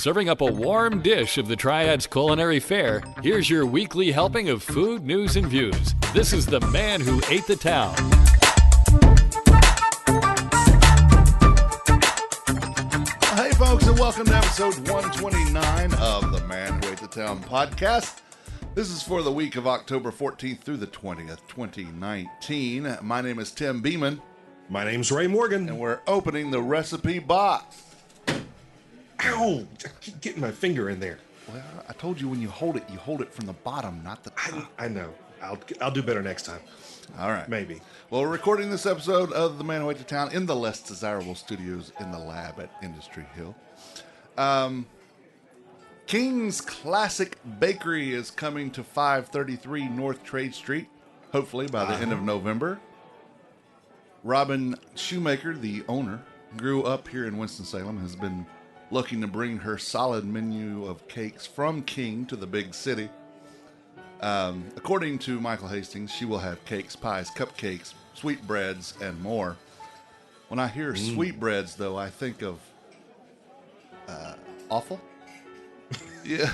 serving up a warm dish of the Triad's culinary fare, here's your weekly helping of food, news, and views. This is The Man Who Ate the Town. Hey, folks, and welcome to episode 129 of the Man Who Ate the Town podcast. This is for the week of October 14th through the 20th, 2019. My name is Tim Beeman. My name's Ray Morgan. And we're opening the recipe box. Ow! I keep getting my finger in there. Well, I told you when you hold it from the bottom, not the top. I know. I'll do better next time. All right. Maybe. Well, we're recording this episode of The Man Who Ate the Town in the less desirable studios in the lab at Industry Hill. King's Classic Bakery is coming to 533 North Trade Street, hopefully by the end of November. Robin Shoemaker, the owner, grew up here in Winston-Salem, has been looking to bring her solid menu of cakes from King to the big city. According to Michael Hastings, she will have cakes, pies, cupcakes, sweetbreads, and more. When I hear sweetbreads, though, I think of awful. Yeah.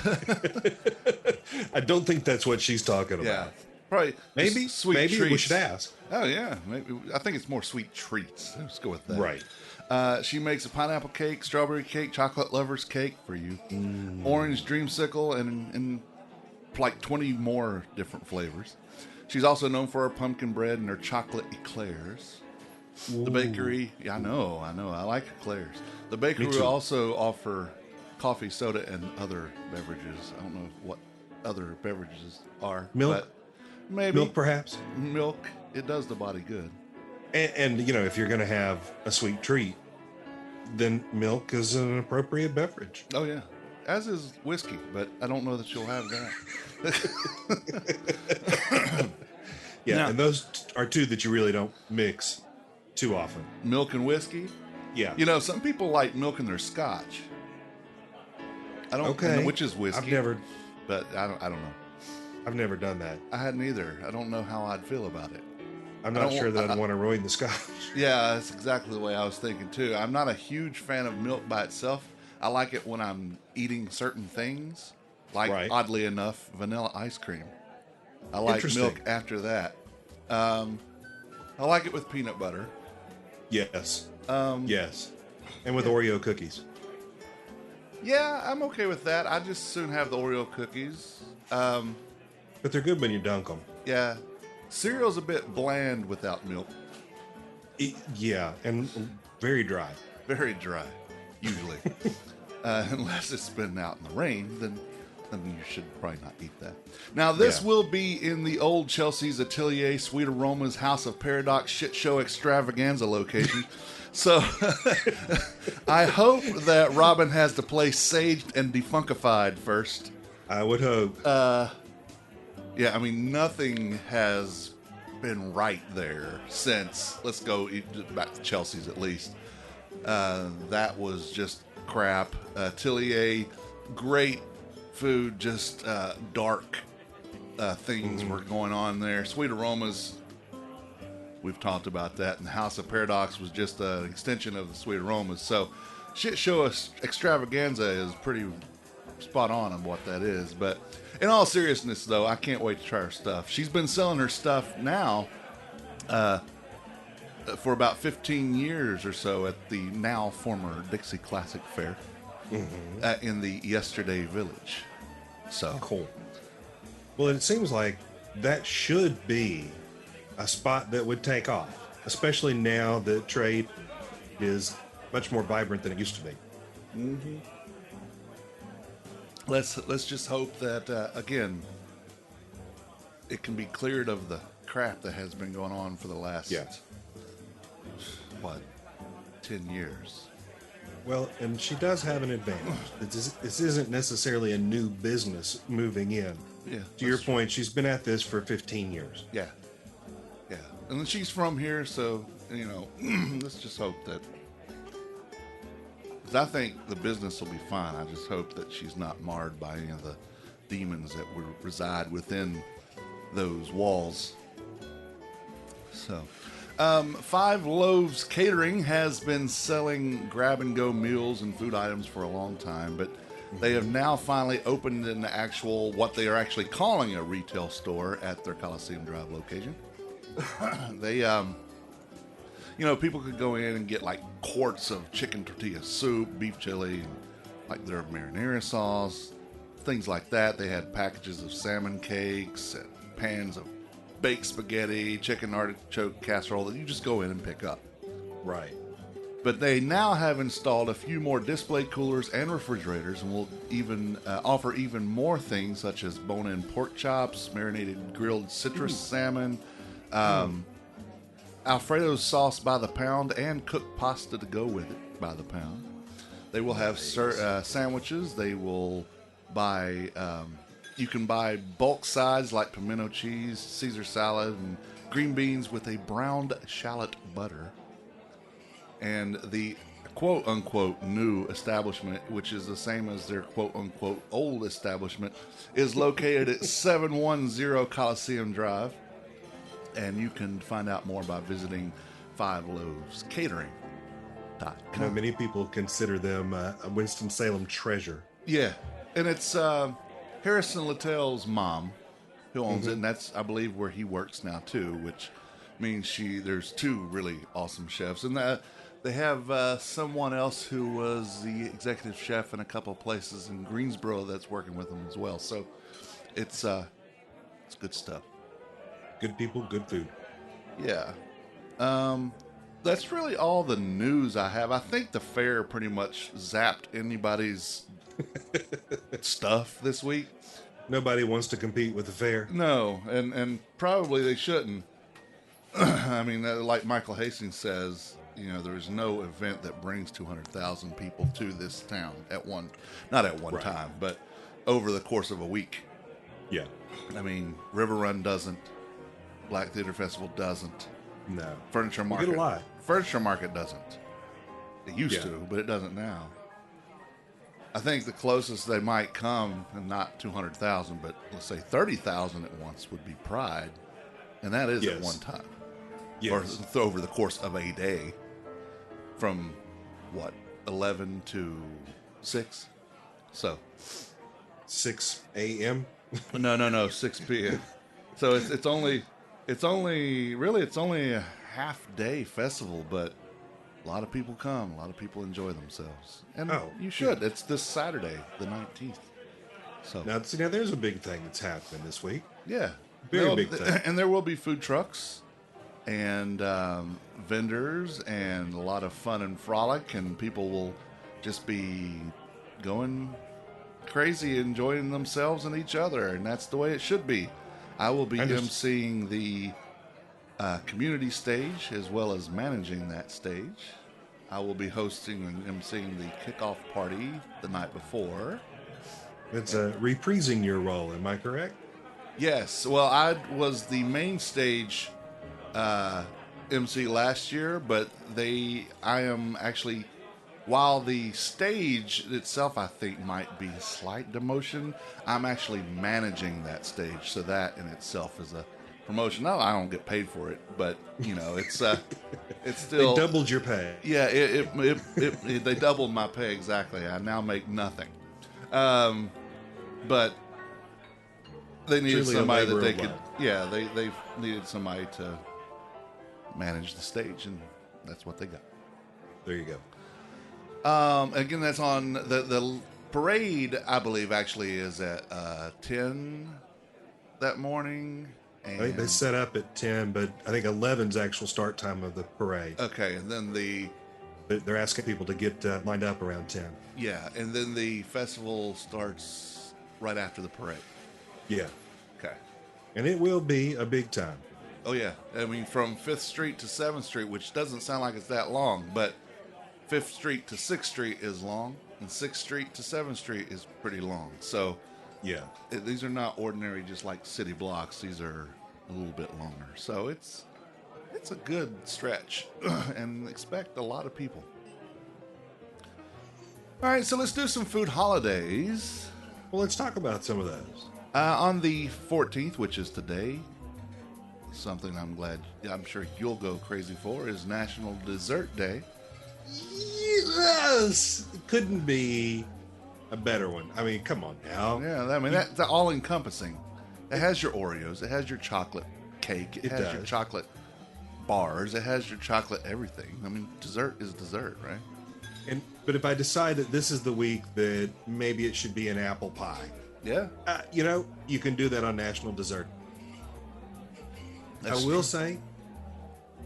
I don't think that's what she's talking about. Yeah. Probably Maybe. Sweet Maybe treats. we should ask. Oh, yeah. Maybe. I think it's more sweet treats. Let's go with that. Right. She makes a pineapple cake, strawberry cake, chocolate lover's cake for you, orange dreamsicle, and like 20 more different flavors. She's also known for her pumpkin bread and her chocolate eclairs. Ooh. The bakery, yeah, I know, I like eclairs. The bakery will also offer coffee, soda, and other beverages. I don't know what other beverages are. Milk? But maybe. Milk, perhaps? Milk. It does the body good. And you know, if you're going to have a sweet treat, then milk is an appropriate beverage. Oh, yeah. As is whiskey, but I don't know that you'll have that. Yeah, Now, and those are two that you really don't mix too often. milk and whiskey. Yeah. You know, some people like milk in their scotch. I don't know which is whiskey. But I don't know. I've never done that. I hadn't either. I don't know how I'd feel about it. I'm not sure that I'd want to ruin the scotch. Yeah, that's exactly the way I was thinking too. I'm not a huge fan of milk by itself. I like it when I'm eating certain things, like oddly enough, vanilla ice cream. I like milk after that. I like it with peanut butter. Yes. Yes. And with Oreo cookies. Yeah, I'm okay with that. I just soon have the Oreo cookies. But they're good when you dunk them. Yeah. Cereal's a bit bland without milk. Yeah, and very dry. Very dry, usually. Unless it's been out in the rain, then you should probably not eat that. Now, this will be in the old Chelsea's Atelier Sweet Aromas House of Paradox Shit Show Extravaganza location. So, I hope that Robin has the place saged and defunkified first. I would hope. Yeah, I mean, nothing has been right there since, let's go back to Chelsea's at least. That was just crap. Atelier, great food, just dark things were going on there. Sweet Aromas, we've talked about that. And the House of Paradox was just an extension of the Sweet Aromas. So, Shit Show Extravaganza is pretty spot on what that is. But in all seriousness, though, I can't wait to try her stuff. She's been selling her stuff now for about 15 years or so at the now former Dixie Classic Fair in the Yesterday Village. So cool. Well, it seems like that should be a spot that would take off, especially now that trade is much more vibrant than it used to be. Mm-hmm. Let's just hope that again it can be cleared of the crap that has been going on for the last 10 years. Well, and she does have an advantage. This isn't necessarily a new business moving in. Yeah. To your point, she's been at this for 15 years. Yeah. Yeah. And then she's from here, so, you know, let's just hope that. Because I think the business will be fine. I just hope that she's not marred by any of the demons that would reside within those walls. So. Five Loaves Catering has been selling grab-and-go meals and food items for a long time, but They have now finally opened an actual, what they are actually calling a retail store at their Coliseum Drive location. They, people could go in and get like quarts of chicken tortilla soup, beef chili, and like their marinara sauce, things like that. They had packages of salmon cakes and pans of baked spaghetti, chicken artichoke casserole that you just go in and pick up. Right. But they now have installed a few more display coolers and refrigerators, and will even offer even more things such as bone-in pork chops, marinated grilled citrus salmon, Alfredo sauce by the pound, and cooked pasta to go with it by the pound. They will have sandwiches. They will buy. You can buy bulk sides like pimento cheese, Caesar salad, and green beans with a browned shallot butter. And the quote-unquote new establishment, which is the same as their quote-unquote old establishment, is located at 710 Coliseum Drive. And you can find out more by visiting Five Loaves Catering.com. I know many people consider them a Winston-Salem treasure. Yeah, and it's Harrison Littell's mom who owns it, and that's, I believe, where he works now too, which means there's two really awesome chefs. And they have someone else who was the executive chef in a couple of places in Greensboro that's working with them as well. So it's good stuff. Good people, good food. Yeah. That's really all the news I have. I think the fair pretty much zapped anybody's stuff this week. Nobody wants to compete with the fair. No, and probably they shouldn't. I mean, like Michael Hastings says, there's no event that brings 200,000 people to this town not at one time, but over the course of a week. Yeah. I mean, River Run doesn't. Black Theater Festival doesn't. No. Furniture Market. You get a lot. Furniture Market doesn't. It used to, but it doesn't now. I think the closest they might come, and not 200,000, but let's say 30,000 at once, would be Pride. And that is at one time. Yes. Or over the course of a day. From, 11 to 6? So. 6 a.m.? No, 6 p.m. So it's only a half-day festival, but a lot of people come. A lot of people enjoy themselves. And you should. Yeah. It's this Saturday, the 19th. So now, there's a big thing that's happening this week. Yeah. Very big thing. And there will be food trucks and vendors and a lot of fun and frolic, and people will just be going crazy, enjoying themselves and each other, and that's the way it should be. I will be emceeing the community stage as well as managing that stage. I will be hosting and emceeing the kickoff party the night before. It's reprising your role, am I correct? Yes. Well, I was the main stage MC last year, but I am actually, while the stage itself I think might be a slight demotion, I'm actually managing that stage, so that in itself is a promotion. No, I don't get paid for it, but it's still they doubled your pay. Yeah, they doubled my pay exactly. I now make nothing, but they needed Truly somebody that they could. Yeah, they needed somebody to manage the stage, and that's what they got. There you go. Again, that's on the parade. I believe actually is at 10 that morning. And I think they set up at 10, but I think 11's actual start time of the parade. Okay, and then they're asking people to get lined up around 10. Yeah, and then the festival starts right after the parade. Yeah. Okay. And it will be a big time. Oh yeah, I mean from 5th Street to 7th Street, which doesn't sound like it's that long, but 5th Street to 6th Street is long, and 6th Street to 7th Street is pretty long. So, yeah, these are not ordinary just like city blocks. These are a little bit longer. So it's a good stretch, and expect a lot of people. All right, so let's do some food holidays. Well, let's talk about some of those. On the 14th, which is today, something I'm sure you'll go crazy for, is National Dessert Day. Yes! It couldn't be a better one. I mean, come on now. Yeah, I mean that's all encompassing. It has your Oreos. It has your chocolate cake. It has your does. chocolate bars. It has your chocolate everything. I mean, dessert is dessert, right? But if I decide that this is the week that maybe it should be an apple pie, Yeah. you can do that on National Dessert. That's I will true. say,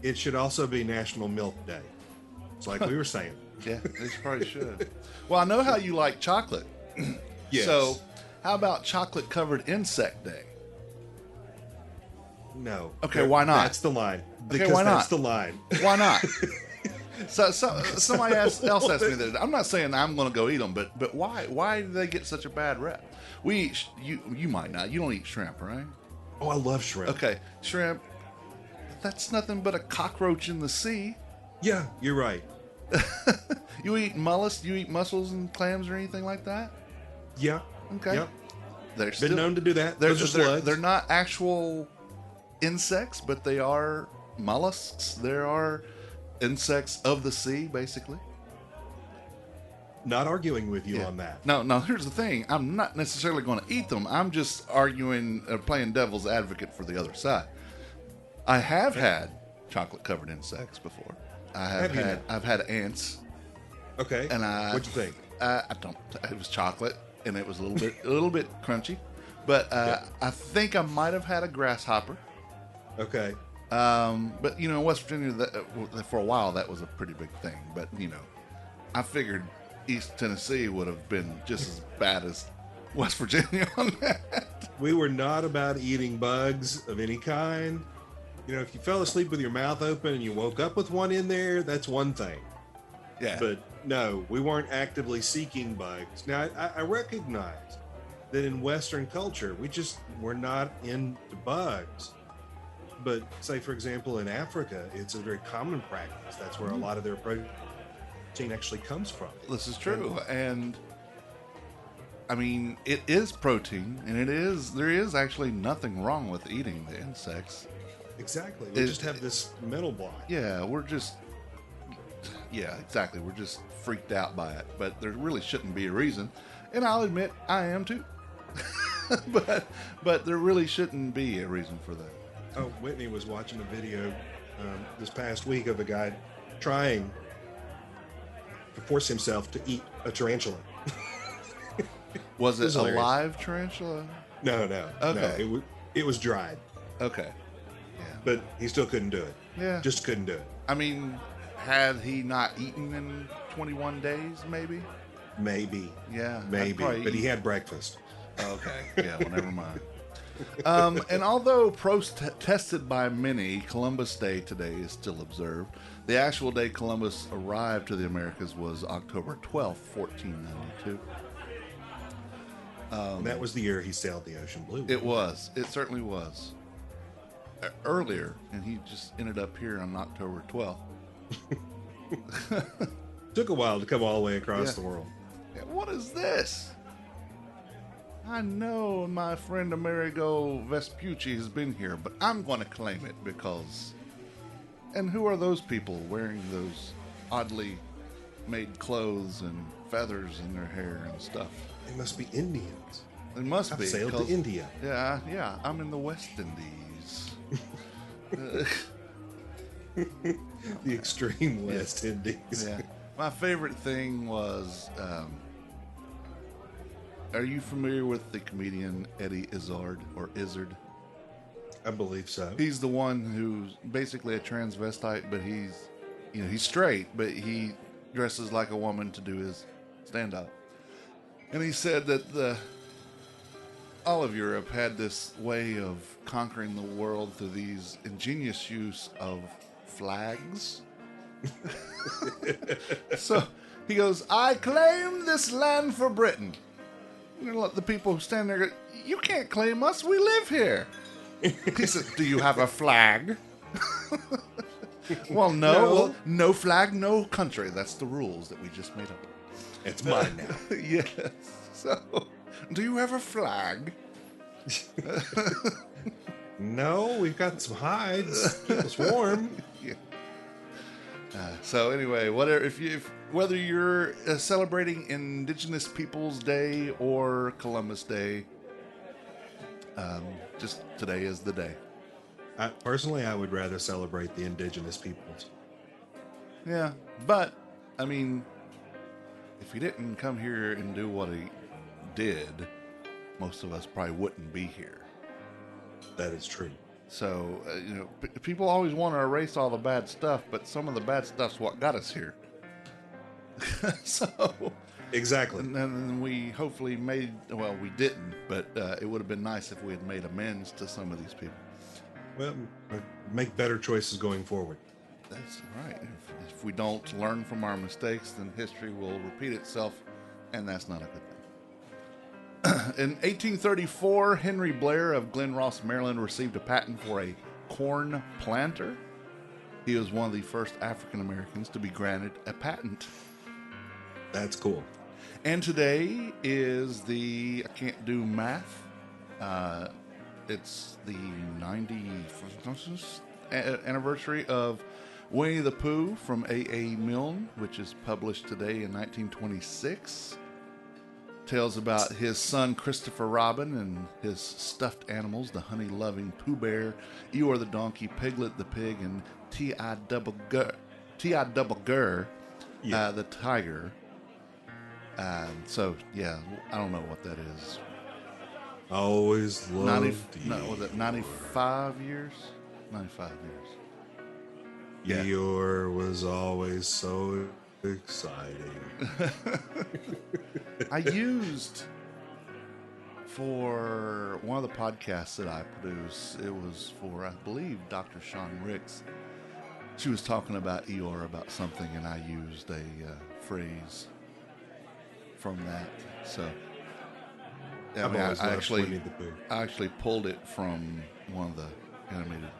it should also be National Milk Day. It's like we were saying. Yeah, they probably should. Well, I know how you like chocolate. Yes. So, how about chocolate covered insect day? No. Okay, why not? That's the line. Okay, Because why not? that's the line. Why not? Somebody else asked me that. I'm not saying I'm going to go eat them, but why? Why do they get such a bad rep? We eat, you might not. You don't eat shrimp, right? Oh, I love shrimp. Okay, shrimp. That's nothing but a cockroach in the sea. Yeah, you're right. You eat mollusks? You eat mussels and clams or anything like that? Yeah. Okay. Yep. They're Been known to do that. Those are slugs. They're not actual insects, but they are mollusks. There are insects of the sea, basically. Not arguing with you Yeah. on that. No, here's the thing. I'm not necessarily going to eat them. I'm just arguing, playing devil's advocate for the other side. I have had chocolate-covered insects before. Have you now? I've had ants, Okay. and What'd you think? I don't. It was chocolate, and it was a little bit crunchy. But I think I might have had a grasshopper. Okay. But in West Virginia, for a while that was a pretty big thing. But I figured East Tennessee would have been just as bad as West Virginia on that. We were not about eating bugs of any kind. If you fell asleep with your mouth open and you woke up with one in there, that's one thing. Yeah, But no, we weren't actively seeking bugs. Now, I recognize that in Western culture, we're not into bugs. But say, for example, in Africa, it's a very common practice. That's where a lot of their protein actually comes from. this is true, and I mean it is protein, and there is actually nothing wrong with eating the insects. Exactly. We just have this mental block. Yeah, exactly. We're just freaked out by it, but there really shouldn't be a reason. And I'll admit, I am too. but there really shouldn't be a reason for that. Oh, Whitney was watching a video this past week of a guy trying to force himself to eat a tarantula. Was It was it a hilarious. live tarantula? No. Okay. No, it was dried, Okay. but he still couldn't do it. Yeah. Just couldn't do it. I mean, had he not eaten in 21 days, maybe? Maybe. Yeah. I'd Maybe. probably But he eat- had breakfast. Okay. Yeah, well, never mind. And although protested by many, Columbus Day today is still observed. The actual day Columbus arrived to the Americas was October 12th, 1492. And that was the year he sailed the ocean blue. It was. It certainly was. Earlier, and he just ended up here on October 12th. Took a while to come all the way across Yeah. the world. Yeah, what is this? I know my friend Amerigo Vespucci has been here, but I'm going to claim it because... And who are those people wearing those oddly made clothes and feathers in their hair and stuff? They must be Indians. It must I've be. sailed to 'cause- India. Yeah, I'm in the West Indies. The extreme West Indies. Yeah. My favorite thing was, are you familiar with the comedian Eddie Izzard or Izzard? I believe so. He's the one who's basically a transvestite, but he's straight, but he dresses like a woman to do his stand-up. And he said that all of Europe had this way of conquering the world through these ingenious use of flags. So he goes, I claim this land for Britain. The people who stand there go, you can't claim us, we live here. He said, do you have a flag? Well, no. No. Well, no flag, no country. That's the rules that we just made up. It's mine now. Yes. So, do you have a flag? No, we've got some hides. Keep us warm. Yeah. So anyway, whether you're celebrating Indigenous Peoples Day or Columbus Day, just today is the day. Personally, I would rather celebrate the indigenous peoples. Yeah, but I mean, if he didn't come here and do what he did, most of us probably wouldn't be here. That is true. So, people always want to erase all the bad stuff, but some of the bad stuff's what got us here. So, Exactly. and then we hopefully we didn't, but it would have been nice if we had made amends to some of these people. Well, make better choices going forward. That's right. If we don't learn from our mistakes, then history will repeat itself, and that's not a good thing. In 1834, Henry Blair of Glen Ross, Maryland, received a patent for a corn planter. He was one of the first African Americans to be granted a patent. That's cool. And today is I can't do math. It's the 91st anniversary of Winnie the Pooh from A.A. Milne, which is published today in 1926. Tells about his son Christopher Robin and his stuffed animals, the honey-loving Pooh Bear, Eeyore the donkey, Piglet the pig, and T.I. Double Gur, the tiger. So, yeah, I don't know what that is. Always loved you. Was it 95 years? 95 years. Eeyore was always so exciting. I used for one of the podcasts that I produce, it was for, I believe, Dr. Sean Ricks. She was talking about Eeyore, about something, and I used a phrase from that. So, I actually pulled it from one of the animated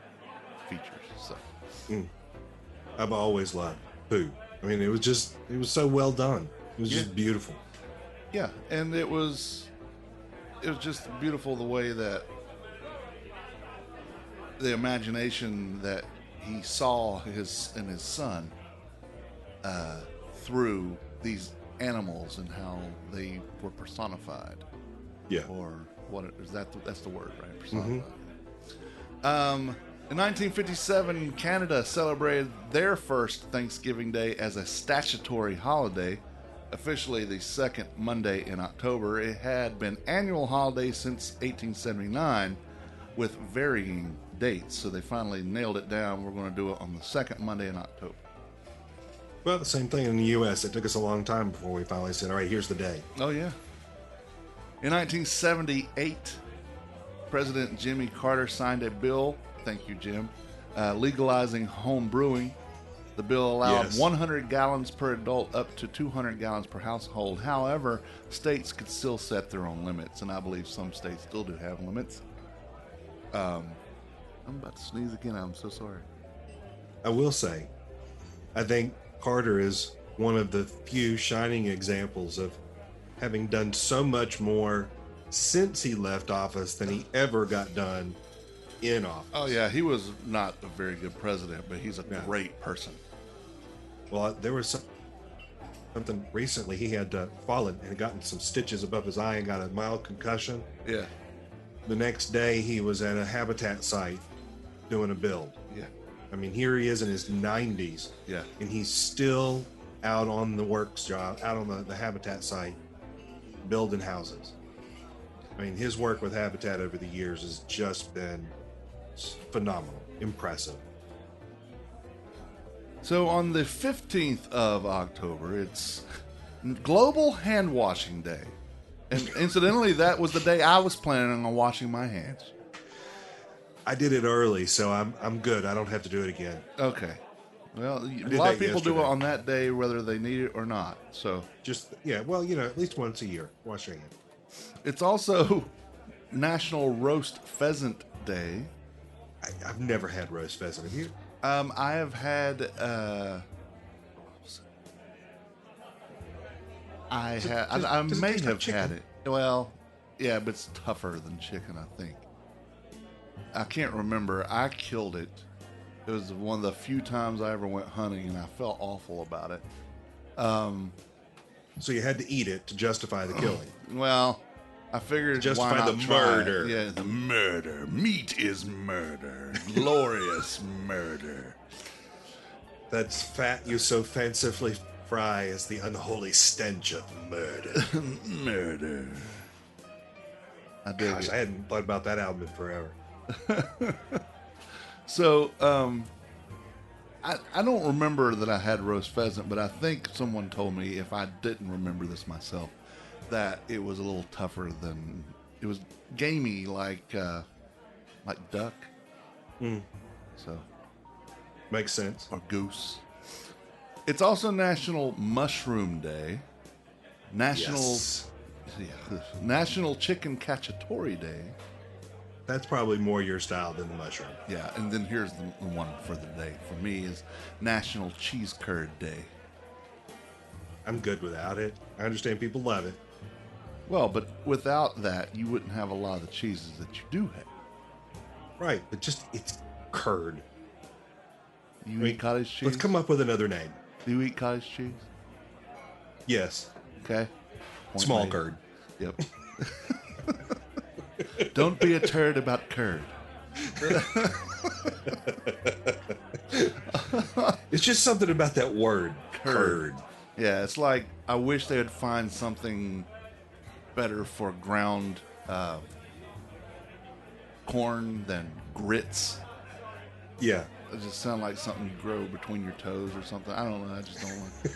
features. So, I've always loved Pooh. I mean, it was so well done. It was just beautiful. Yeah, and it was just beautiful the way that the imagination that he saw his son through these animals and how they were personified. Yeah. Or what is that? That's the word, right? Personified. Mm-hmm. In 1957, Canada celebrated their first Thanksgiving Day as a statutory holiday, officially the second Monday in October. It had been annual holiday since 1879 with varying dates, so they finally nailed it down. We're going to do it on the second Monday in October. Well, the same thing in the U.S. It took us a long time before we finally said, all right, here's the day. Oh, yeah. In 1978, President Jimmy Carter signed a bill, thank you, Jim, legalizing home brewing. The bill allowed 100 gallons per adult up to 200 gallons per household. However, states could still set their own limits, and I believe some states still do have limits. I'm about to sneeze again. I'm so sorry. I will say, I think Carter is one of the few shining examples of having done so much more since he left office than he ever got done in office. Oh, yeah. He was not a very good president, but he's a great person. Well, there was something recently. He had fallen and gotten some stitches above his eye and got a mild concussion. Yeah. The next day, he was at a habitat site doing a build. Yeah. I mean, here he is in his 90s. Yeah. And he's still out on the works job, out on the habitat site, building houses. I mean, his work with Habitat over the years has just been phenomenal, impressive. So on the 15th of October, it's Global Hand Washing Day. And incidentally, that was the day I was planning on washing my hands. I did it early, so I'm good. I don't have to do it again. Okay. Well, a lot of people do it on that day, whether they need it or not. So at least once a year, wash your hands. It's also National Roast Pheasant Day. I've never had roast pheasant. Have you? I have had. I may have had it. Well, yeah, but it's tougher than chicken, I think. I can't remember. I killed it It was one of the few times I ever went hunting, and I felt awful about it. So you had to eat it to justify the killing. Well, I figured Justify why not the try it? murder. Yeah, the murder. Meat is murder. Glorious murder. That's fat you so fancifully fry as the unholy stench of murder. Murder. I dig Gosh, it. I hadn't thought about that album in forever. So, I don't remember that I had roast pheasant, but I think someone told me, if I didn't remember this myself, that it was a little tougher than, it was gamey like duck. So, Makes sense. or goose. It's also National Mushroom Day, Yes. National Chicken Cacciatore Day. That's probably more your style than the mushroom. Yeah, and then here's the one for the day for me is National Cheese Curd Day. I'm good without it. I understand people love it. Well, but without that, you wouldn't have a lot of the cheeses that you do have. Right, but just it's curd. You eat cottage cheese? Let's come up with another name. Do you eat cottage cheese? Yes. Okay. Point Small made. curd. Yep. Don't be a turd about curd. It's just something about that word. Curd. Yeah, it's like I wish they would find something better for ground corn than grits. Yeah. It just sounds like something you grow between your toes or something. I don't know. I just don't like.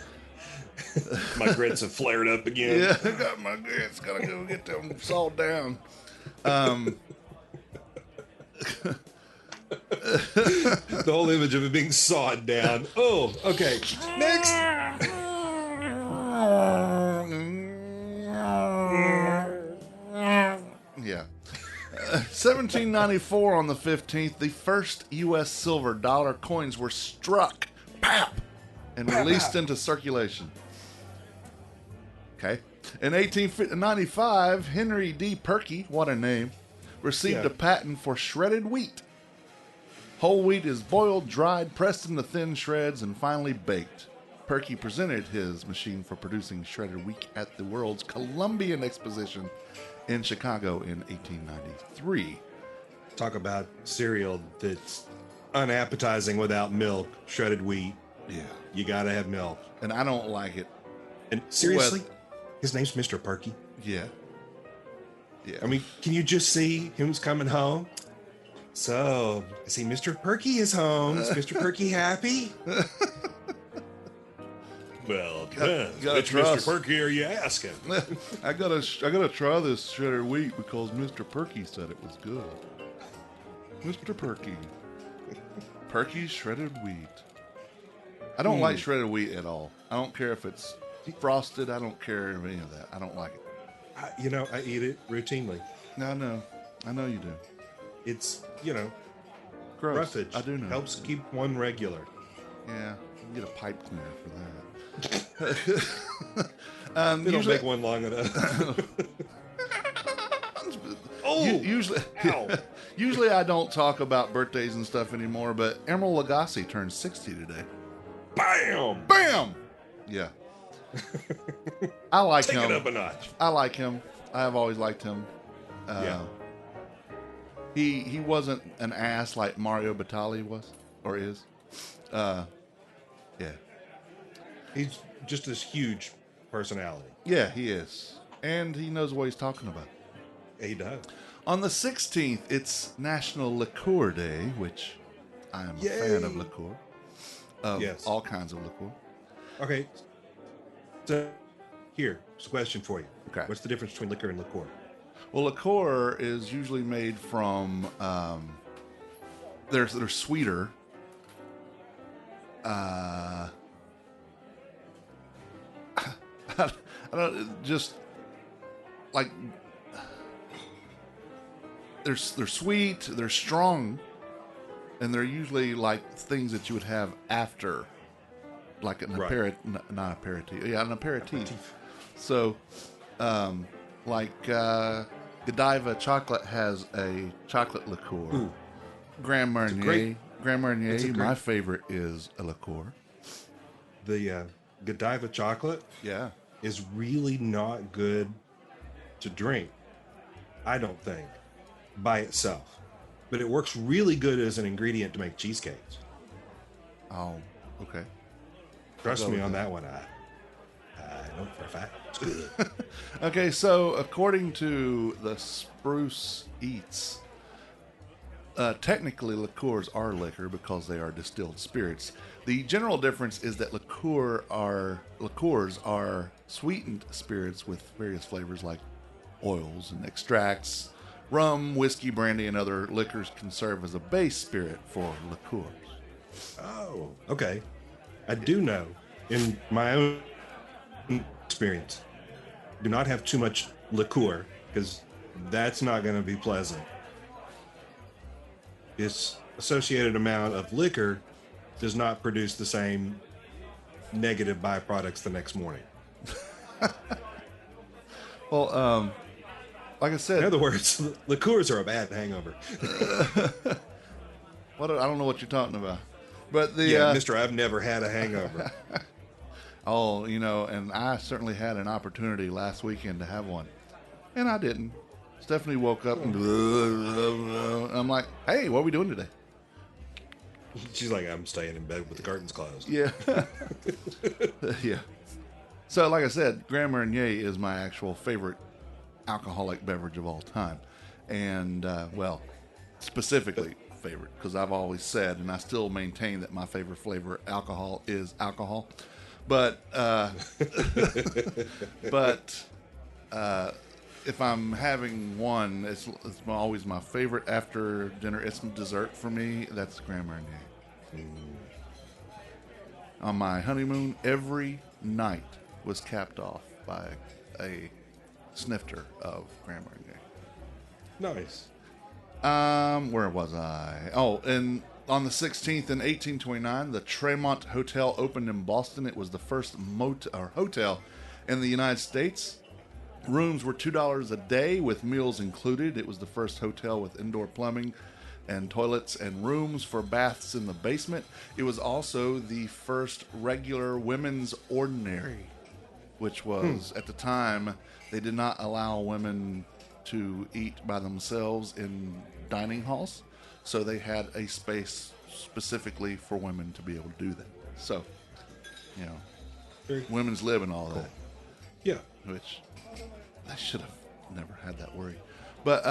My grits have flared up again. Yeah, I got my grits. Gotta go get them sawed down. The whole image of it being sawed down. Oh, okay. Next. Yeah. 1794 on the 15th, the first U.S. silver dollar coins were struck, pap, and released into circulation. Okay. In 1895, Henry D. Perky, what a name, received Yeah. a patent for shredded wheat. Whole wheat is boiled, dried, pressed into thin shreds, and finally baked. Perky presented his machine for producing shredded wheat at the World's Columbian Exposition in Chicago in 1893. Talk about cereal that's unappetizing without milk, shredded wheat. Yeah. You gotta have milk. And I don't like it. And seriously, his name's Mr. Perky. Yeah. Yeah. I mean, can you just see who's coming home? So, I see Mr. Perky is home. Is Mr. Perky happy? Well, gotta which trust. Mr. Perky are you asking? I gotta try this shredded wheat because Mr. Perky said it was good. Mr. Perky. Perky's shredded wheat. I don't like shredded wheat at all. I don't care if it's frosted. I don't care of any of that. I don't like it. I eat it routinely. No, I know. I know you do. It's, Gross. roughage. I do know. Helps keep one regular. Yeah. You get a pipe cleaner for that. They don't usually, make one long enough. usually, Ow. usually I don't talk about birthdays and stuff anymore, but Emeril Lagasse turned 60 today. Bam! Bam! Yeah. I like Take him. it up a notch. I like him. I have always liked him. Yeah. He wasn't an ass like Mario Batali was or is. Yeah. He's just this huge personality. Yeah, he is. And he knows what he's talking about. He does. On the 16th, it's National Liqueur Day, which I am a fan of Yay. liqueur. Of Yes. all kinds of liqueur. Okay. So, here's a question for you. Okay. What's the difference between liquor and liqueur? Well, liqueur is usually made from, they're sweeter. I don't, just like, they're sweet, they're strong, and they're usually like things that you would have after, like an Right. not aperitif, yeah, an aperitif. So, like Godiva chocolate has a chocolate liqueur. Ooh. Grand Marnier, Grand Marnier, It's a great- my favorite is a liqueur. The Godiva chocolate Yeah. is really not good to drink, I don't think, by itself. But it works really good as an ingredient to make cheesecakes. Oh, okay. Trust go me with on that. that one. I know for a fact. It's good. Okay, so according to the Spruce Eats, technically liqueurs are liquor because they are distilled spirits. The general difference is that liqueurs are sweetened spirits with various flavors like oils and extracts. Rum, whiskey, brandy, and other liquors can serve as a base spirit for liqueurs. Oh, okay. I do know in my own experience, do not have too much liqueur because that's not going to be pleasant. Its associated amount of liquor does not produce the same negative byproducts the next morning. Well, like I In said, other words, liqueurs are a bad hangover. I don't know what you're talking about, but the Yeah, Mister, I've never had a hangover. oh, and I certainly had an opportunity last weekend to have one, and I didn't. Stephanie woke up and I'm like, "Hey, what are we doing today?" She's like, I'm staying in bed with the curtains closed. Yeah, yeah. So, like I said, Grand Marnier is my actual favorite alcoholic beverage of all time, and well, specifically favorite because I've always said, and I still maintain that my favorite flavor alcohol is alcohol, but but if I'm having one, it's always my favorite after dinner. It's dessert for me. That's Grand Marnier. On my honeymoon, every night was capped off by a snifter of Grand Marnier. Nice. Where was I? Oh, and on the 16th in 1829, the Tremont Hotel opened in Boston. It was the first hotel in the United States. Rooms were $2 a day with meals included. It was the first hotel with indoor plumbing and toilets and rooms for baths in the basement. It was also the first regular women's ordinary, which was, at the time, they did not allow women to eat by themselves in dining halls. So they had a space specifically for women to be able to do that. So, Very women's lib and all that, Yeah, which I should have never had that worry. But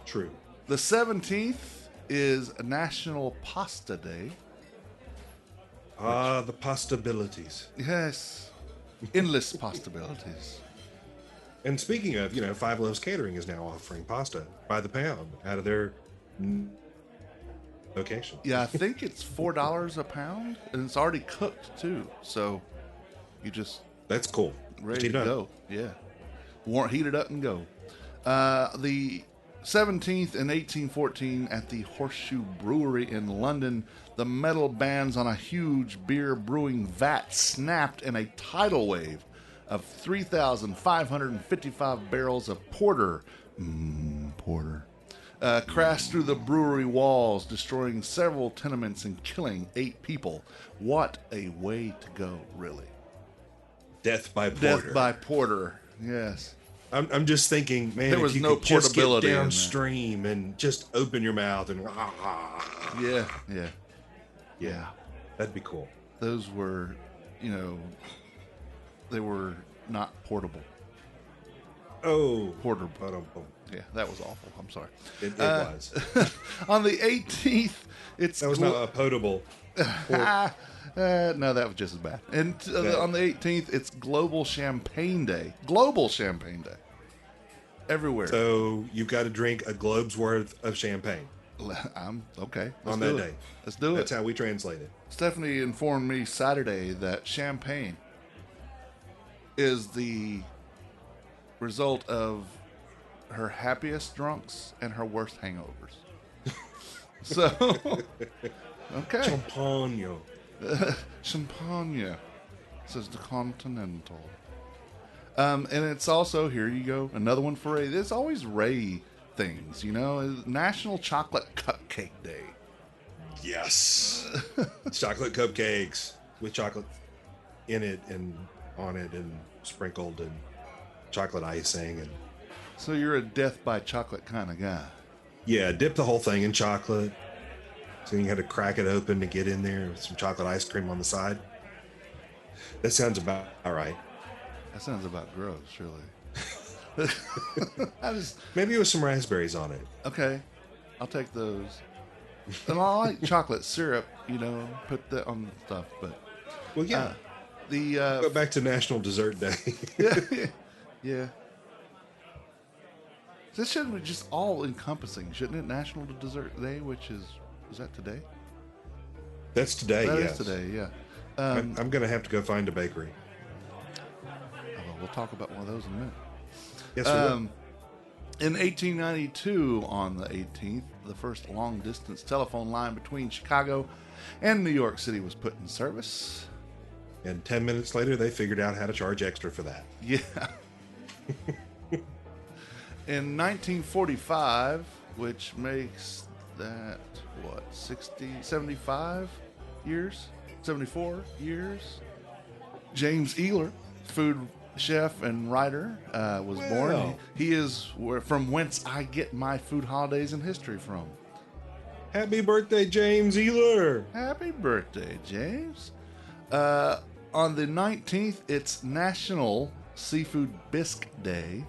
true. the 17th is National Pasta Day. Ah, the possibilities. Yes, endless possibilities. And speaking of, Five Loaves Catering is now offering pasta by the pound out of their location. Yeah, I think it's $4 a pound, and it's already cooked too. So you just That's cool. ready Just to heat it up. go. Yeah, heat it up and go. The 17th in 1814 at the Horseshoe Brewery in London, the metal bands on a huge beer brewing vat snapped in a tidal wave of 3,555 barrels of porter. Porter. Crashed through the brewery walls, destroying several tenements and killing 8 people. What a way to go, really. Death by porter. Death by porter. Yes. I'm just thinking, man, There if was you no could just get portability in that. downstream and just open your mouth and Yeah. yeah, that'd be cool. Those were, they were not portable. Oh, Porter. ba-dum-bum. Yeah, that was awful. I'm sorry. It was. On the 18th, it's That was not a potable. no, that was just as bad. And on the 18th, it's Global Champagne Day. Global Champagne Day. Everywhere. So you've got to drink a globe's worth of champagne I'm okay. on do that it. day. Let's do That's it. how we translate it. Stephanie informed me Saturday that champagne is the result of her happiest drunks and her worst hangovers. So, okay. Champagne. Champagne, says the Continental. And it's also, here you go, another one for Ray. There's always Ray things, National Chocolate Cupcake Day. Yes. Chocolate cupcakes with chocolate in it and on it and sprinkled and chocolate icing. And So you're a death by chocolate kind of guy. yeah, dip the whole thing in chocolate. So you had to crack it open to get in there with some chocolate ice cream on the side. That sounds about all right. That sounds about gross, really. I just Maybe with some raspberries on it. okay. I'll take those. And I like chocolate syrup, put that on stuff. But Well, yeah. the Go back to National Dessert Day. yeah. This should be just all encompassing, shouldn't it? National Dessert Day, which is that today? That's today, That is yes. today, yeah. I'm going to have to go find a bakery. We'll talk about one of those in a minute. Yes, we will. In 1892, on the 18th, the first long-distance telephone line between Chicago and New York City was put in service. And 10 minutes later, they figured out how to charge extra for that. Yeah. In 1945, which makes that, 75 years? 74 years? James Ealer, food chef and writer, was born. Wow. He is from whence I get my food holidays and history from. Happy birthday, James Ealer! Happy birthday, James. On the 19th, it's National Seafood Bisque Day.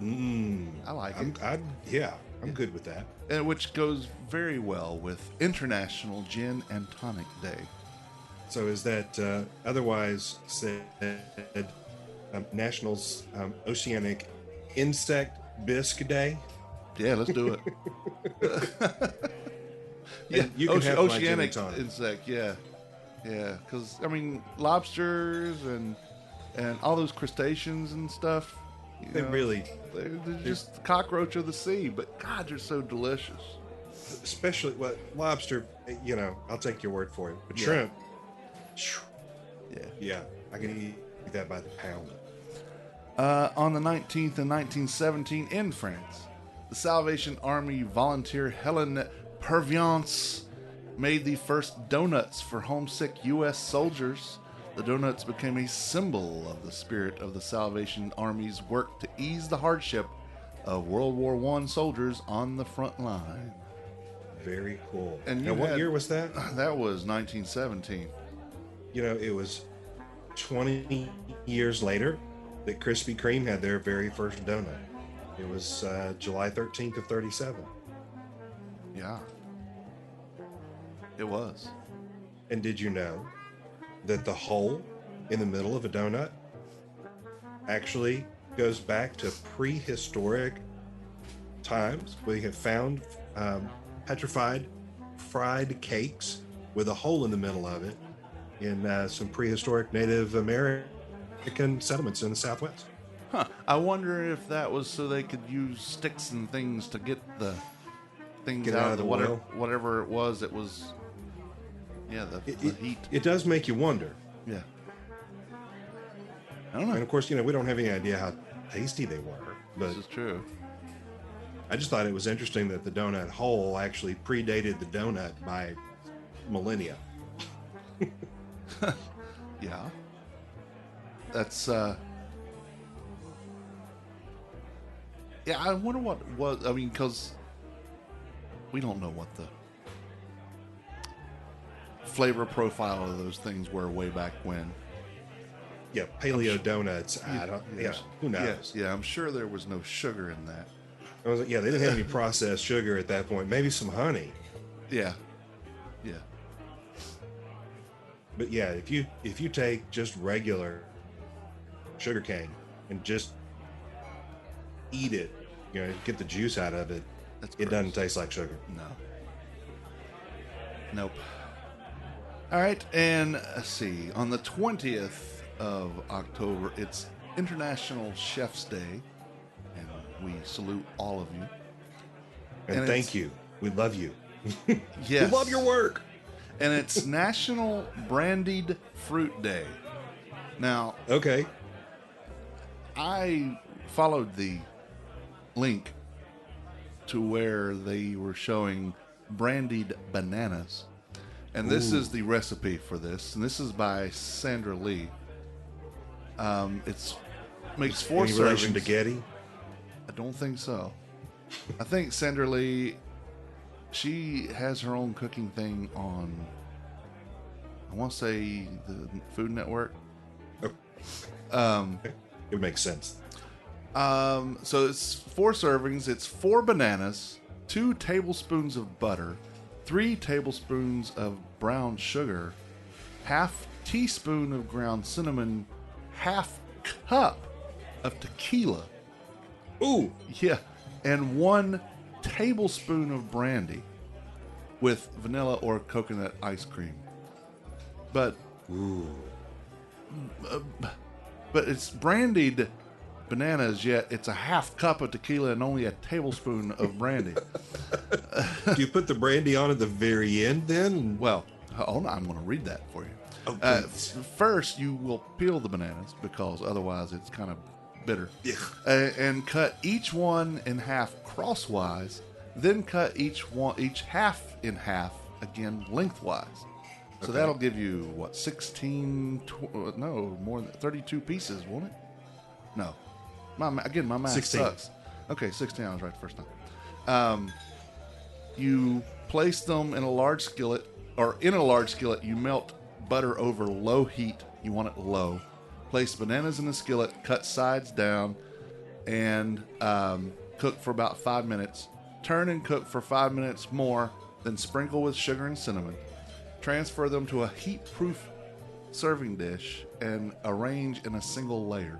I like it. I'm good with that. Which goes very well with International Gin and Tonic Day. So is that otherwise said National Oceanic Insect Bisque Day? Yeah, let's do it. Yeah, And you can have my gin and oceanic tonic. insect. Yeah, because lobsters and all those crustaceans and stuff. They really, they're just cockroach of the sea. But God, they're so delicious. especially what lobster. I'll take your word for it. But Yeah. shrimp, Yeah. I can eat that by the pound. On the 19th in 1917 in France, the Salvation Army volunteer Helen Perviance made the first donuts for homesick U.S. soldiers. The donuts became a symbol of the spirit of the Salvation Army's work to ease the hardship of World War I soldiers on the front line. Very cool. And now, you what had- year was that? That was 1917. It was 20 years later that Krispy Kreme had their very first donut. It was July 13th of 37. Yeah. It was. And did you know that the hole in the middle of a donut actually goes back to prehistoric times? We have found petrified fried cakes with a hole in the middle of it in some prehistoric Native American settlements in the Southwest. Huh. I wonder if that was so they could use sticks and things to get the things Get out, out of of the the whatever oil. it was. It was, yeah, the heat. It does make you wonder. Yeah. I don't know. And of course, we don't have any idea how tasty they were, but This is true. I just thought it was interesting that the donut hole actually predated the donut by millennia. Yeah. That's yeah, I wonder what was. I mean, because we don't know what the flavor profile of those things were way back when. Yeah, paleo donuts. I don't. Yeah, who knows? Yes, yeah, I'm sure there was no sugar in that. I was like, yeah, they didn't have any processed sugar at that point. Maybe some honey, Yeah, yeah, but yeah, if you take just regular sugar cane and just eat it, get the juice out of it, That's it gross. doesn't taste like sugar. No. Nope. All right, and let's see. On the 20th of October, it's International Chef's Day, and we salute all of you. And And thank it's- you. We love you. Yes. We love your work. And it's National Brandied Fruit Day. Now, Okay. I followed the link to where they were showing brandied bananas. And this is the recipe for this. And this is by Sandra Lee. It's makes 4 Any servings. relation to Getty? I don't think so. I think Sandra Lee, she has her own cooking thing on, I want to say, the Food Network. It makes sense. So it's 4 servings. It's 4 bananas, 2 tablespoons of butter, 3 tablespoons of brown sugar, half teaspoon of ground cinnamon, half cup of tequila. Ooh, Yeah, and 1 tablespoon of brandy with vanilla or coconut ice cream. But but it's brandied bananas, yet it's a half cup of tequila and only a tablespoon of brandy. do you put the brandy on at the very end then? Well, hold on, I'm going to read that for you. Oh, please. First, you will peel the bananas because otherwise it's kind of bitter. Yeah. And cut each one in half crosswise. Then cut each half in half again lengthwise. So Okay. that'll give you what more than 32 pieces, won't it? No, my math 16. sucks. Okay, 16. I was right the first time. You place them in a large skillet, you melt butter over low heat. You want it low. Place bananas in the skillet, cut sides down, and cook for about 5 minutes. Turn and cook for 5 minutes more, then sprinkle with sugar and cinnamon. Transfer them to a heat-proof serving dish and arrange in a single layer.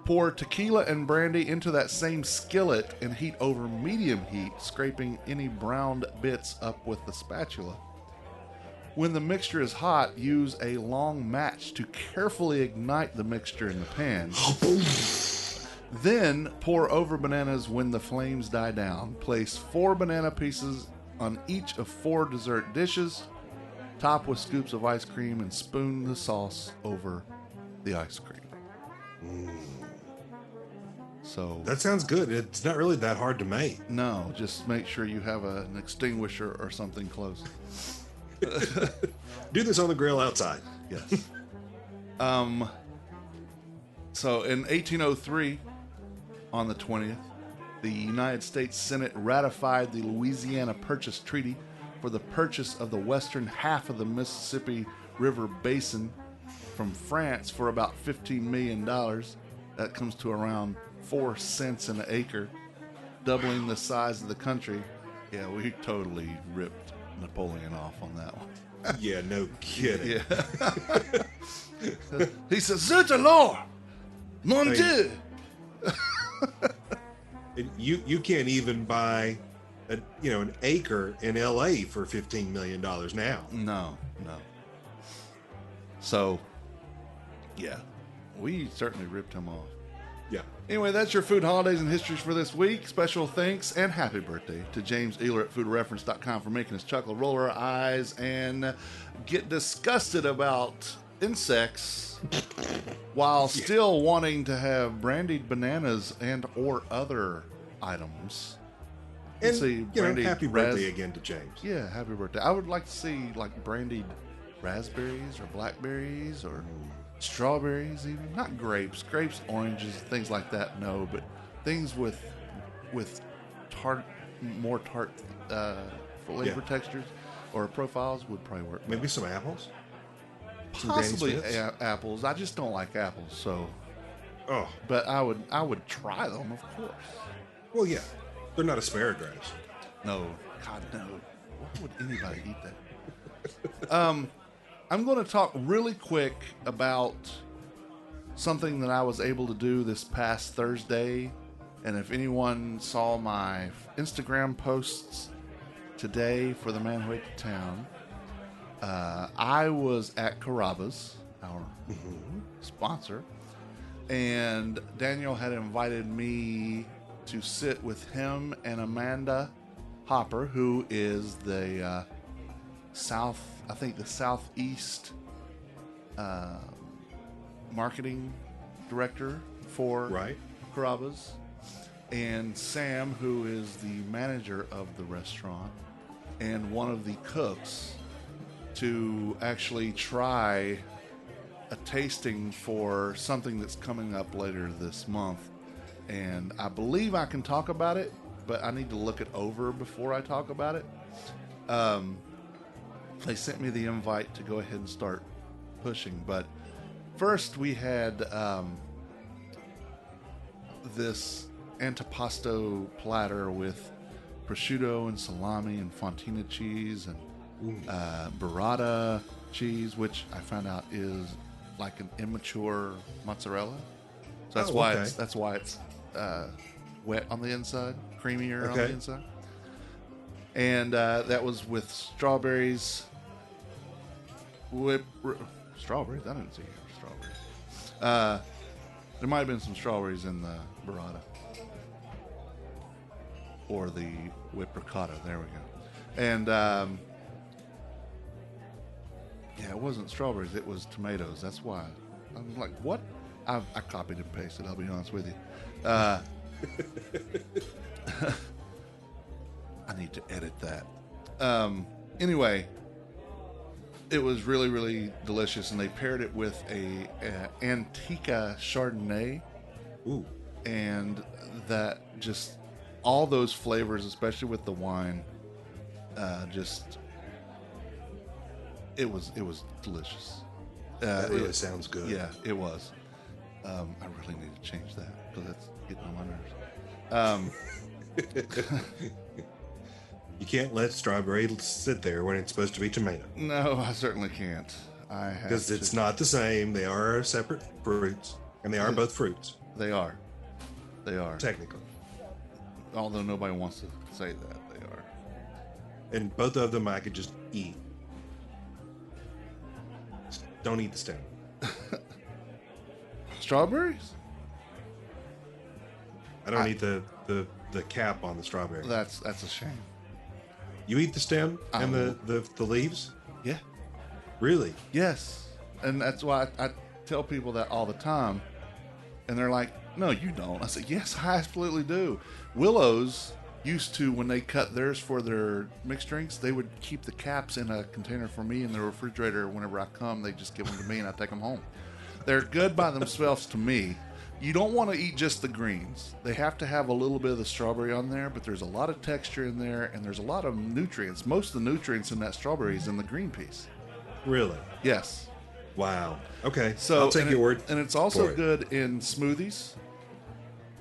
Pour tequila and brandy into that same skillet and heat over medium heat, scraping any browned bits up with the spatula. When the mixture is hot, use a long match to carefully ignite the mixture in the pan. Then pour over bananas when the flames die down. Place 4 banana pieces on each of 4 dessert dishes. Top with scoops of ice cream and spoon the sauce over the ice cream. So That sounds good. It's not really that hard to make. no, just make sure you have an extinguisher or something close. Do this on the grill outside. Yes. So in 1803, on the 20th, the United States Senate ratified the Louisiana Purchase Treaty for the purchase of the western half of the Mississippi River Basin from France for about $15 million. That comes to around 4 cents an acre, doubling the size of the country. Yeah, we totally ripped Napoleon off on that one. Yeah, no kidding. Yeah. He says, Zut alors! Mon Dieu! And you can't even buy an acre in LA for $15 million now. No. So, yeah, we certainly ripped him off. Yeah. Anyway, that's your food holidays and histories for this week. Special thanks and happy birthday to James Ehler at foodreference.com for making us chuckle, roll our eyes, and get disgusted about insects while still wanting to have brandied bananas and or other items. And See, happy birthday again to James. Yeah, happy birthday. I would like to see like brandied raspberries or blackberries or strawberries, even not grapes. Grapes, oranges, things like that. No, but things with more tart flavor textures or profiles would probably work. Maybe some apples. Some Possibly Granny Smiths? apples. I just don't like apples, so. Oh, But I would try them, of course. well, yeah. They're not asparagus. No, God no. Why would anybody eat that? I'm going to talk really quick about something that I was able to do this past Thursday. And if anyone saw my Instagram posts today for the Man Who Ate the Town, I was at Carrabba's, our sponsor, and Daniel had invited me to sit with him and Amanda Hopper, who is the Southeast marketing director for Right. Carrabba's, and Sam, who is the manager of the restaurant. and one of the cooks to actually try a tasting for something that's coming up later this month. And I believe I can talk about it, but I need to look it over before I talk about it. They sent me the invite to go ahead and start pushing, but first we had this antipasto platter with prosciutto and salami and fontina cheese and burrata cheese, which I found out is like an immature mozzarella. So that's why it's wet on the inside, creamier on the inside. And that was with strawberries. Strawberries? I didn't see strawberries. There might have been some strawberries in the burrata. Or the whipped ricotta. There we go. And it wasn't strawberries. It was tomatoes. That's why. I was like, what? I copied and pasted, I'll be honest with you. I need to edit that. Anyway, it was really, really delicious, and they paired it with a Antica Chardonnay. Ooh. And that just, all those flavors, especially with the wine, it was delicious. That really sounds good. Yeah, it was. I really need to change that because that's getting on my nerves. You can't let strawberry sit there when it's supposed to be tomato. No, I certainly can't. Because it's not the same. They are separate fruits, and they are both fruits. They are. Technically. Although nobody wants to say that, they are. And both of them I could just eat. Just don't eat the stem. Strawberries? I don't eat the cap on the strawberry. That's a shame. You eat the stem and the leaves? Yeah. Really? Yes. And that's why I tell people that all the time. And they're like, no, you don't. I said, yes, I absolutely do. Willows used to, when they cut theirs for their mixed drinks, they would keep the caps in a container for me in the refrigerator. Whenever I come, they just give them to me and I take them home. They're good by themselves to me. You don't want to eat just the greens. They have to have a little bit of the strawberry on there, but there's a lot of texture in there, and there's a lot of nutrients. Most of the nutrients in that strawberry is in the green piece. Really? Yes. Wow. Okay. So I'll take your word. And it's also good in smoothies.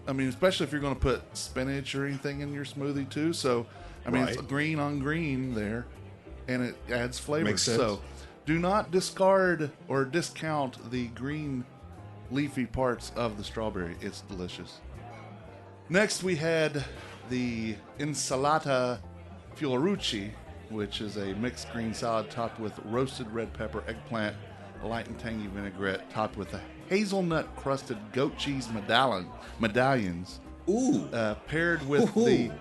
I mean, especially if you're going to put spinach or anything in your smoothie too. So, I mean, It's green on green there, and it adds flavor. Makes sense. So, do not discard or discount the green leafy parts of the strawberry. It's delicious. Next, we had the Insalata Fiorucci, which is a mixed green salad topped with roasted red pepper, eggplant, a light and tangy vinaigrette, topped with a hazelnut-crusted goat cheese medallions. Ooh. Paired with the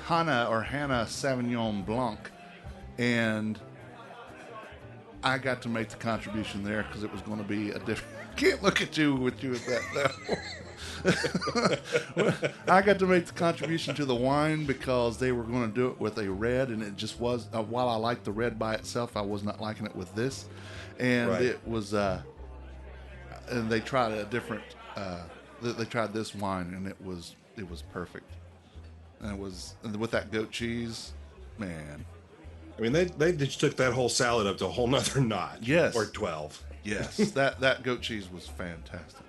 Hana Sauvignon Blanc. And I got to make the contribution there because it was going to be a different. Can't look at you with that. I got to make the contribution to the wine because they were going to do it with a red, and it just was. While I liked the red by itself, I was not liking it with this, and it was. And they tried a different. They tried this wine, and it was perfect. And it was with that goat cheese, man. I mean, they just took that whole salad up to a whole nother notch. Yes. Or 12. Yes, that goat cheese was fantastic.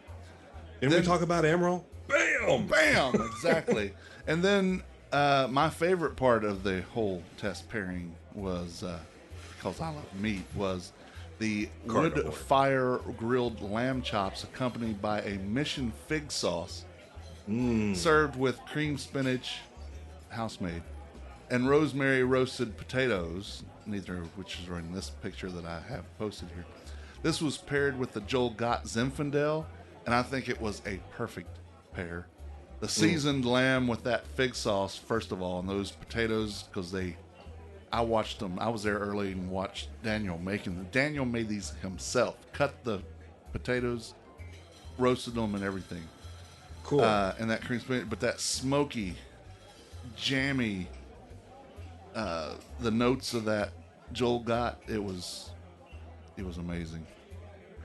Didn't we talk about Emerald? Bam! Bam! Exactly. And then my favorite part of the whole test pairing was, because I love meat, was the wood fire grilled lamb chops accompanied by a Mission fig sauce served with cream spinach, house-made, and rosemary roasted potatoes, neither of which is in this picture that I have posted here. This was paired with the Joel Gott Zinfandel, and I think it was a perfect pair. The seasoned lamb with that fig sauce, first of all, and those potatoes, because I watched them. I was there early and watched Daniel making them. Daniel made these himself. Cut the potatoes, roasted them, and everything. Cool. And that cream spinach, but that smoky, jammy the notes of that Joel got, it was amazing.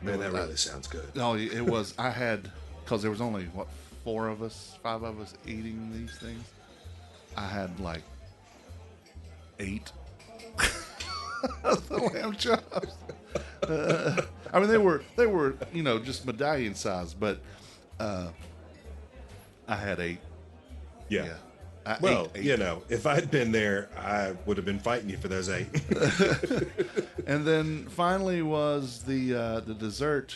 Man, that really sounds good. Oh, it was. I had, because there was only what, 5 of us eating these things. I had like 8 of the lamb chops. I mean, they were just medallion size, but I had 8. Yeah. Yeah. I Well, ate 8. if I'd been there, I would have been fighting you for those 8. And then finally was the dessert,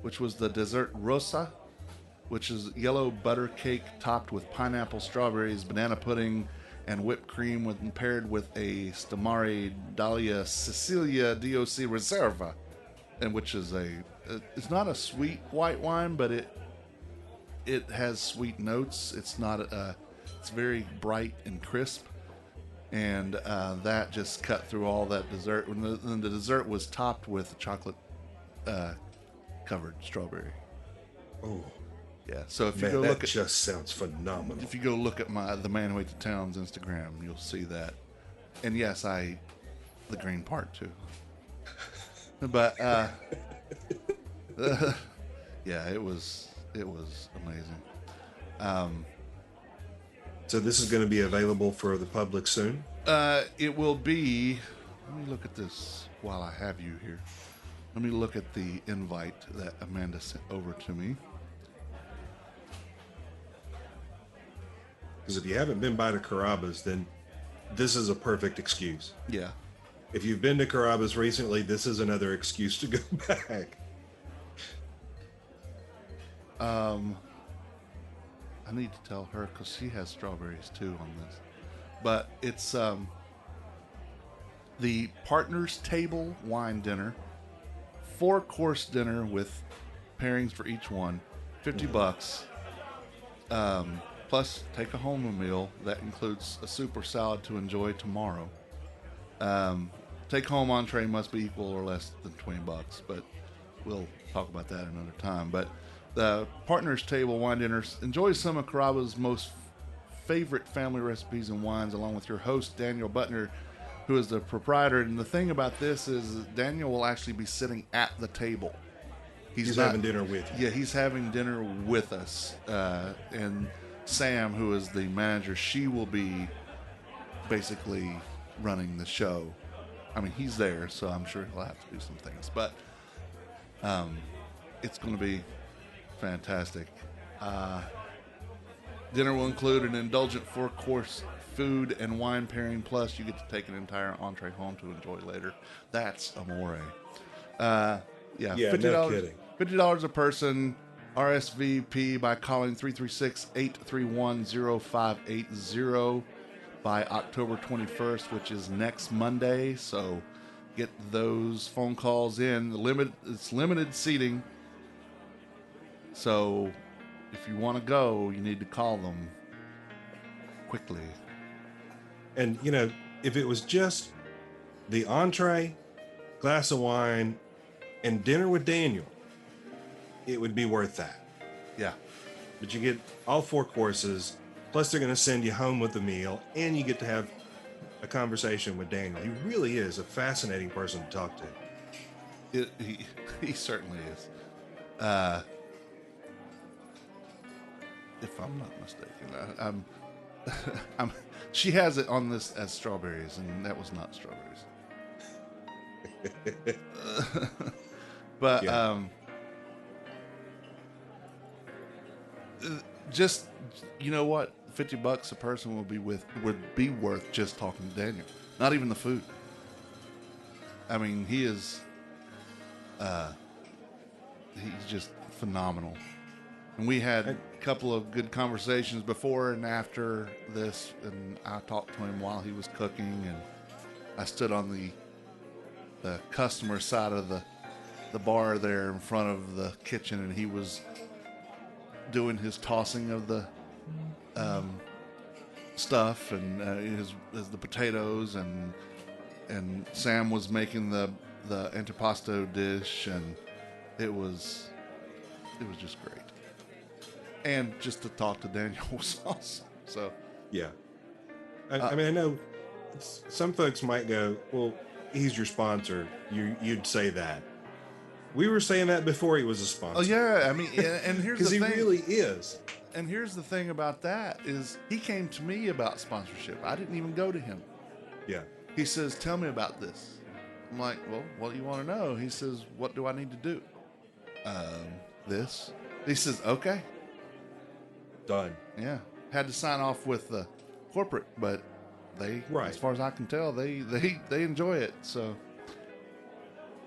which was the dessert rosa, which is yellow butter cake topped with pineapple, strawberries, banana pudding, and whipped cream, paired with a Stamare Dalia Sicilia DOC Reserva, and which is it's not a sweet white wine, but it has sweet notes. It's not it's very bright and crisp. And that just cut through all that dessert. And the dessert was topped with chocolate covered strawberry. Oh, Yeah. So if you man, go that look at just sounds phenomenal. if you go look at the Man Who Ate the Town's Instagram, you'll see that. And yes, I ate the green part too. But yeah, it was amazing. So this is going to be available for the public soon? It will be. Let me look at this while I have you here. Let me look at the invite that Amanda sent over to me. Because if you haven't been by to Carrabba's, then this is a perfect excuse. Yeah. If you've been to Carrabba's recently, this is another excuse to go back. I need to tell her because she has strawberries too on this. But it's the Partners Table Wine Dinner, 4-course dinner with pairings for each one, $50. Plus, take a home meal that includes a soup or salad to enjoy tomorrow. Take home entree must be equal or less than $20, but we'll talk about that another time. But the Partners Table Wine Dinner, enjoy some of Carrabba's most favorite family recipes and wines, along with your host Daniel Butner, who is the proprietor. And the thing about this is Daniel will actually be sitting at the table. He's having dinner with you. Yeah, he's having dinner with us. And Sam, who is the manager, she will be basically running the show. I mean, he's there, so I'm sure he'll have to do some things. But it's going to be fantastic. Dinner will include an indulgent 4-course food and wine pairing, plus you get to take an entire entree home to enjoy later. That's amore. Yeah, $50, no kidding. $50 a person. RSVP by calling 336-831-0580 by October 21st, which is next Monday. So get those phone calls in. It's limited seating. So if you want to go, you need to call them quickly. And, if it was just the entree, glass of wine, and dinner with Daniel, it would be worth that. Yeah. But you get all 4 courses, plus they're going to send you home with a meal, and you get to have a conversation with Daniel. He really is a fascinating person to talk to. He certainly is. If I'm not mistaken, she has it on this as strawberries, and that was not strawberries. But Yeah. Just, you know what, $50 a person would be worth just talking to Daniel. Not even the food. I mean, he is he's just phenomenal. And we had a couple of good conversations before and after this, and I talked to him while he was cooking, and I stood on the customer side of the bar there in front of the kitchen, and he was doing his tossing of the stuff and the potatoes, and Sam was making the antipasto dish, and it was just great. And just to talk to Daniel was awesome. So Yeah. I mean, I know some folks might go, well, he's your sponsor. You'd say that. We were saying that before he was a sponsor. Oh yeah, I mean, and here's the Because he thing. really is. And here's the thing about that is he came to me about sponsorship. I didn't even go to him. Yeah. He says, "Tell me about this." I'm like, "Well, what do you want to know?" He says, "What do I need to do?" This. He says, "Okay." Done. Yeah. Had to sign off with the corporate, but they, Right. as far as I can tell, they enjoy it. So.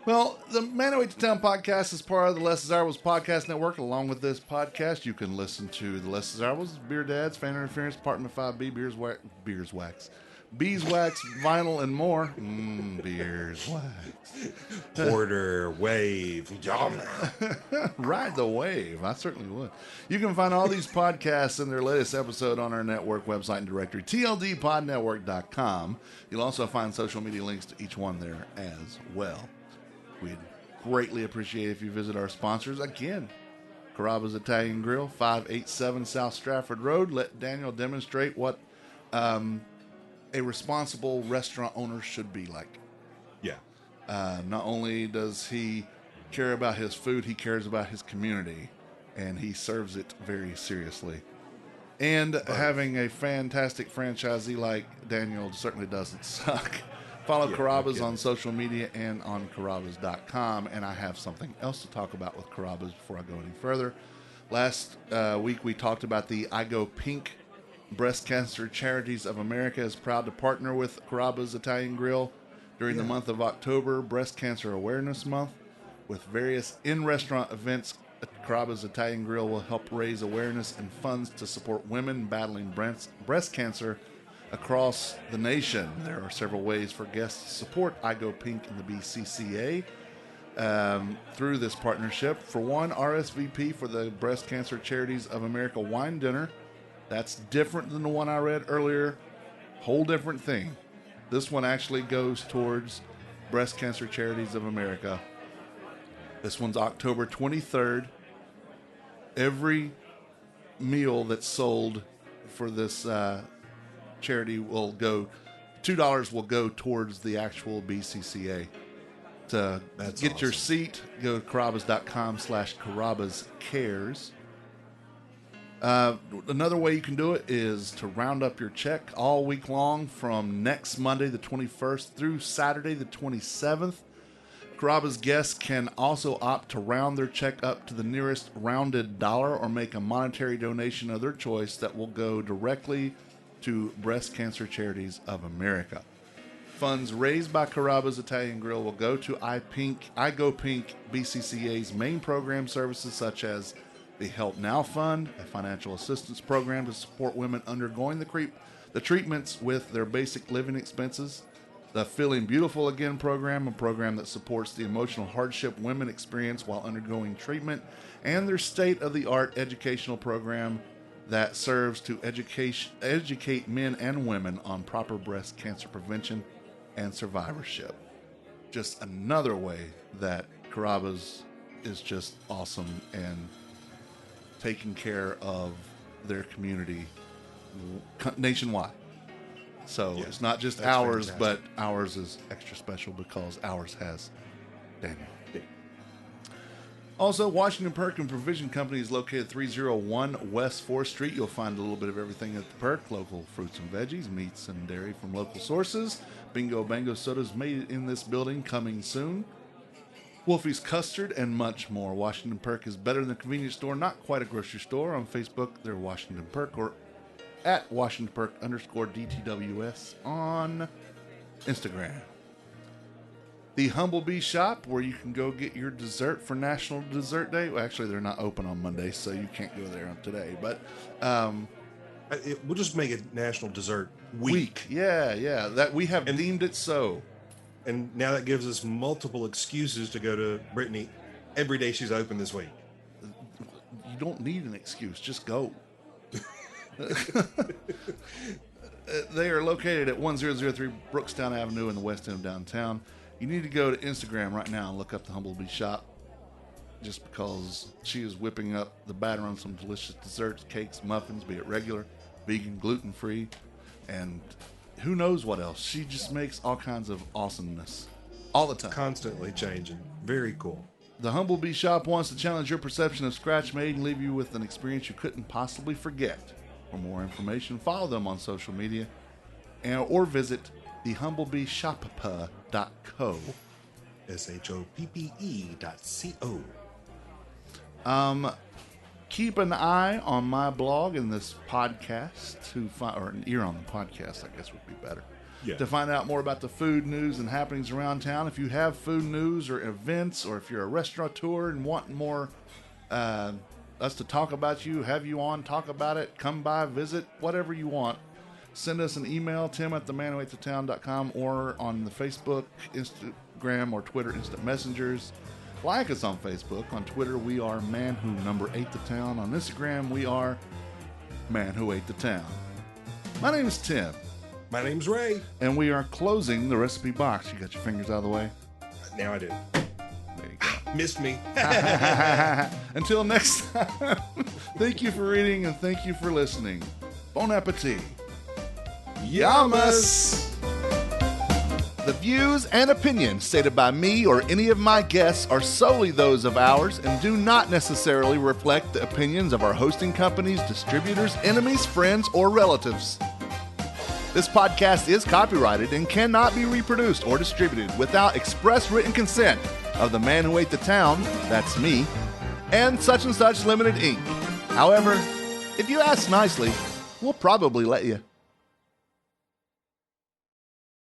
Well, the Man Away to Town podcast is part of the Less Desirables podcast network. Along with this podcast, you can listen to the Less Desirables, Beer Dads, Fan Interference, Apartment 5B, Beeswax, Vinyl, and more. Beers Wax. Porter, Wave, Ride the wave. I certainly would. You can find all these podcasts and their latest episode on our network website and directory, tldpodnetwork.com. You'll also find social media links to each one there as well. We'd greatly appreciate if you visit our sponsors. Again, Carrabba's Italian Grill, 587 South Stratford Road. Let Daniel demonstrate what a responsible restaurant owner should be like. Yeah. Not only does he care about his food, he cares about his community, and he serves it very seriously. And having a fantastic franchisee like Daniel certainly doesn't suck. Follow Carrabba's on social media and on Carrabba's.com. And I have something else to talk about with Carrabba's before I go any further. Last week we talked about the I Go Pink. Breast Cancer Charities of America is proud to partner with Carrabba's Italian Grill during the month of October, Breast Cancer Awareness Month. With various in-restaurant events, Carrabba's Italian Grill will help raise awareness and funds to support women battling breast cancer across the nation. There are several ways for guests to support I Go Pink and the BCCA through this partnership. For one, RSVP for the Breast Cancer Charities of America wine dinner. That's different than the one I read earlier. Whole different thing. This one actually goes towards Breast Cancer Charities of America. This one's October 23rd. Every meal that's sold for this charity will go, $2 will go towards the actual BCCA. To get your seat, go to Carrabba's.com/Carrabba'sCares. Another way you can do it is to round up your check all week long from next Monday the 21st through Saturday the 27th. Carrabba's guests can also opt to round their check up to the nearest rounded dollar or make a monetary donation of their choice that will go directly to Breast Cancer Charities of America. Funds raised by Carrabba's Italian Grill will go to I Go Pink BCCA's main program services such as the Help Now Fund, a financial assistance program to support women undergoing the treatments with their basic living expenses, the Feeling Beautiful Again program, a program that supports the emotional hardship women experience while undergoing treatment, and their state-of-the-art educational program that serves to educate men and women on proper breast cancer prevention and survivorship. Just another way that Carrabba's is just awesome and taking care of their community nationwide. So it's not just ours, but ours is extra special because ours has Daniel. Also, Washington Perk and Provision Company is located 301 West 4th Street. You'll find a little bit of everything at the Perk. Local fruits and veggies, meats and dairy from local sources. Bingo Bango sodas made in this building, coming soon. Wolfie's Custard, and much more. Washington Perk is better than a convenience store, not quite a grocery store. On Facebook, they're Washington Perk, or at Washington Perk _DTWS on Instagram. The Humble Bee Shop, where you can go get your dessert for National Dessert Day. Well, actually, they're not open on Monday, so you can't go there on today. But we'll just make it National Dessert Week. Yeah. That we have deemed it so. And now that gives us multiple excuses to go to Brittany every day she's open this week. You don't need an excuse. Just go. They are located at 1003 Brookstown Avenue in the west end of downtown. You need to go to Instagram right now and look up the Humble Bee Shop, just because she is whipping up the batter on some delicious desserts, cakes, muffins, be it regular, vegan, gluten-free, and who knows what else. She just makes all kinds of awesomeness all the time. Constantly changing. Very cool. The Humblebee Shop wants to challenge your perception of Scratch Made and leave you with an experience you couldn't possibly forget. For more information, follow them on social media or visit thehumblebeeshop.co. SHOPPE.co. Keep an eye on my blog and this podcast or an ear on the podcast, I guess would be better. Yeah. To find out more about the food news and happenings around town. If you have food news or events, or if you're a restaurateur and want more us to talk about you, have you on, talk about it, come by, visit, whatever you want, send us an email, tim@themanowaitstown.com, or on the Facebook, Instagram, or Twitter instant messengers. Like us on Facebook. On Twitter, we are manwho8thetown. On Instagram, we are manwho8thetown. My name is Tim. My name's Ray. And we are closing the recipe box. You got your fingers out of the way? Now I do. There you go. Missed me. Until next time, thank you for reading and thank you for listening. Bon appetit. Yamas. The views and opinions stated by me or any of my guests are solely those of ours and do not necessarily reflect the opinions of our hosting companies, distributors, enemies, friends, or relatives. This podcast is copyrighted and cannot be reproduced or distributed without express written consent of the man who ate the town, that's me, and Such Limited Inc. However, if you ask nicely, we'll probably let you.